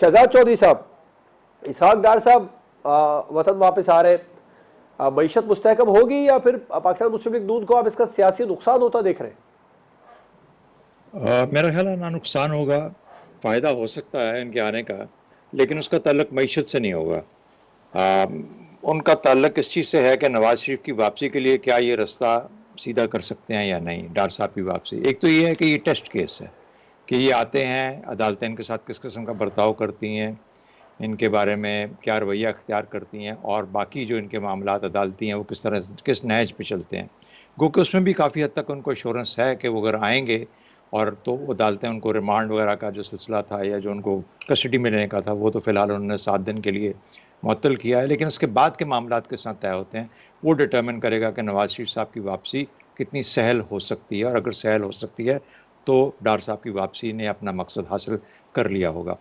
شہزاد چودھری صاحب، اسحاق ڈار صاحب وطن واپس آ رہے، معیشت مستحکم ہوگی یا پھر پاکستان مسلم لیگ نون کو آپ اس کا سیاسی نقصان ہوتا دیکھ رہے ہیں؟ میرا خیال ہے نہ نقصان ہوگا، فائدہ ہو سکتا ہے ان کے آنے کا، لیکن اس کا تعلق معیشت سے نہیں ہوگا۔ ان کا تعلق اس چیز سے ہے کہ نواز شریف کی واپسی کے لیے کیا یہ رستہ سیدھا کر سکتے ہیں یا نہیں۔ ڈار صاحب کی واپسی ایک تو یہ ہے کہ یہ ٹیسٹ کیس ہے کہ یہ آتے ہیں، عدالتیں ان کے ساتھ کس قسم کا برتاؤ کرتی ہیں، ان کے بارے میں کیا رویہ اختیار کرتی ہیں، اور باقی جو ان کے معاملات عدالتی ہیں وہ کس طرح کس نہج پہ چلتے ہیں۔ گو کہ اس میں بھی کافی حد تک ان کو ایشورنس ہے کہ وہ اگر آئیں گے اور تو عدالتیں ان کو ریمانڈ وغیرہ کا جو سلسلہ تھا یا جو ان کو کسٹڈی میں لینے کا تھا وہ تو فی الحال انہوں نے 7 دن کے لیے معطل کیا ہے، لیکن اس کے بعد کے معاملات کے ساتھ طے ہوتے ہیں۔ وہ ڈٹرمن کرے گا کہ نواز شریف صاحب کی واپسی کتنی سہل ہو سکتی ہے، اور اگر سہل ہو سکتی ہے تو ڈار صاحب کی واپسی نے اپنا مقصد حاصل کر لیا ہوگا۔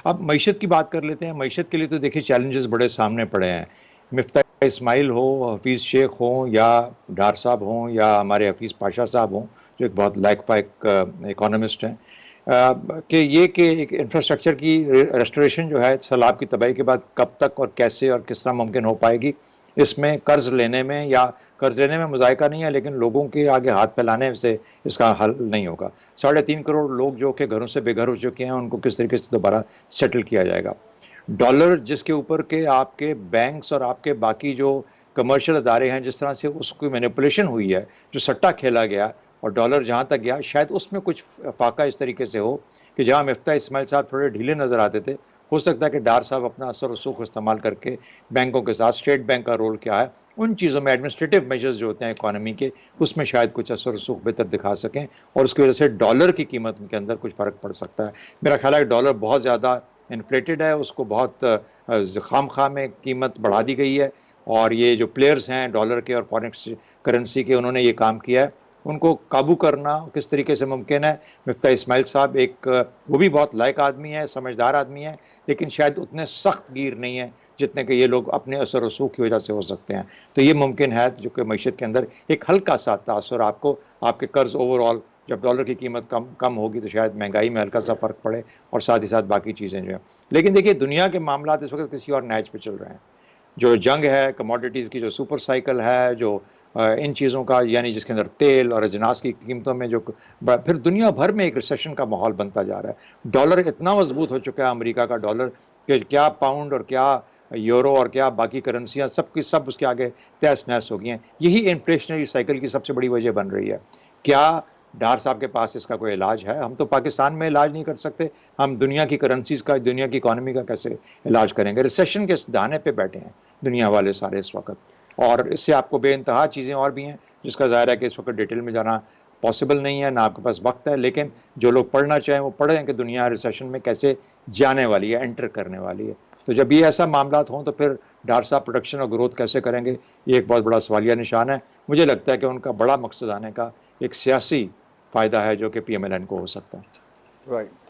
اب معیشت کی بات کر لیتے ہیں۔ معیشت کے لیے تو دیکھیے چیلنجز بڑے سامنے پڑے ہیں۔ مفتاح اسماعیل ہو، حفیظ شیخ ہوں، یا ڈار صاحب ہوں، یا ہمارے حفیظ پاشا صاحب ہوں جو ایک بہت لائق پائق اکانومسٹ ہیں، کہ یہ کہ ایک انفراسٹرکچر کی ریسٹوریشن جو ہے سیلاب کی تباہی کے بعد کب تک اور کیسے اور کس طرح ممکن ہو پائے گی، اس میں قرض لینے میں یا قرض لینے میں مذائقہ نہیں ہے، لیکن لوگوں کے آگے ہاتھ پھیلانے سے اس کا حل نہیں ہوگا۔ 3.5 کروڑ لوگ جو کہ گھروں سے بے گھر ہو چکے ہیں ان کو کس طریقے سے دوبارہ سیٹل کیا جائے گا۔ ڈالر جس کے اوپر کے آپ کے بینکس اور آپ کے باقی جو کمرشل ادارے ہیں جس طرح سے اس کی مینیپولیشن ہوئی ہے، جو سٹا کھیلا گیا اور ڈالر جہاں تک گیا، شاید اس میں کچھ فاقہ اس طریقے سے ہو کہ جہاں مفتاح اسماعیل صاحب تھوڑے ڈھیلے نظر آتے تھے، ہو سکتا ہے کہ ڈار صاحب اپنا اثر و رسوخ استعمال کر کے بینکوں کے ساتھ، اسٹیٹ بینک کا رول کیا ہے ان چیزوں میں، ایڈمنسٹریٹو میجرز جو ہوتے ہیں اکانومی کے، اس میں شاید کچھ اثر و رسوخ بہتر دکھا سکیں، اور اس کی وجہ سے ڈالر کی قیمت کے اندر کچھ فرق پڑ سکتا ہے۔ میرا خیال ہے کہ ڈالر بہت زیادہ انفلیٹڈ ہے، اس کو بہت خام خواہ میں قیمت بڑھا دی گئی ہے، اور یہ جو پلیئرز ہیں ڈالر کے اور فارن کرنسی کے، انہوں نے یہ کام کیا ہے۔ ان کو قابو کرنا کس طریقے سے ممکن ہے؟ مفتاح اسماعیل صاحب ایک وہ بھی بہت لائق آدمی ہے، سمجھدار آدمی ہے، لیکن شاید اتنے سخت گیر نہیں ہیں جتنے کہ یہ لوگ اپنے اثر و رسوخ کی وجہ سے ہو سکتے ہیں۔ تو یہ ممکن ہے جو کہ معیشت کے اندر ایک ہلکا سا تاثر آپ کو، آپ کے قرض اوور آل جب ڈالر کی قیمت کم ہوگی تو شاید مہنگائی میں ہلکا سا فرق پڑے، اور ساتھ ہی ساتھ باقی چیزیں جو ہیں۔ لیکن دیکھیے دنیا کے معاملات اس وقت کسی اور نہج پہ چل رہے ہیں۔ جو جنگ ہے کموڈیٹیز کی، جو سپر سائیکل ہے، جو ان چیزوں کا، یعنی جس کے اندر تیل اور اجناس کی قیمتوں میں جو پھر دنیا بھر میں ایک ریسیشن کا ماحول بنتا جا رہا ہے۔ ڈالر اتنا مضبوط ہو چکا ہے امریکہ کا ڈالر کہ کیا پاؤنڈ اور کیا یورو اور کیا باقی کرنسیاں سب کی سب اس کے آگے تہس نہس ہو گئی ہیں۔ یہی انفلیشنری سائیکل کی سب سے بڑی وجہ بن رہی ہے۔ کیا ڈار صاحب کے پاس اس کا کوئی علاج ہے؟ ہم تو پاکستان میں علاج نہیں کر سکتے، ہم دنیا کی کرنسیز کا، دنیا کی اکانومی کا کیسے علاج کریں گے؟ ریسیشن کے دہانے پہ بیٹھے ہیں دنیا والے سارے اس وقت، اور اس سے آپ کو بے انتہا چیزیں اور بھی ہیں جس کا ظاہر ہے کہ اس وقت ڈیٹیل میں جانا پاسبل نہیں ہے، نہ آپ کے پاس وقت ہے، لیکن جو لوگ پڑھنا چاہیں وہ پڑھیں کہ دنیا ریسیشن میں کیسے جانے والی ہے، انٹر کرنے والی ہے۔ تو جب یہ ایسا معاملات ہوں تو پھر ڈار صاحب پروڈکشن اور گروتھ کیسے کریں گے، یہ ایک بہت بڑا سوالیہ نشان ہے۔ مجھے لگتا ہے کہ ان کا بڑا مقصد آنے کا ایک سیاسی فائدہ ہے جو کہ پی ایم ایل این کو ہو سکتا ہے۔ رائٹ۔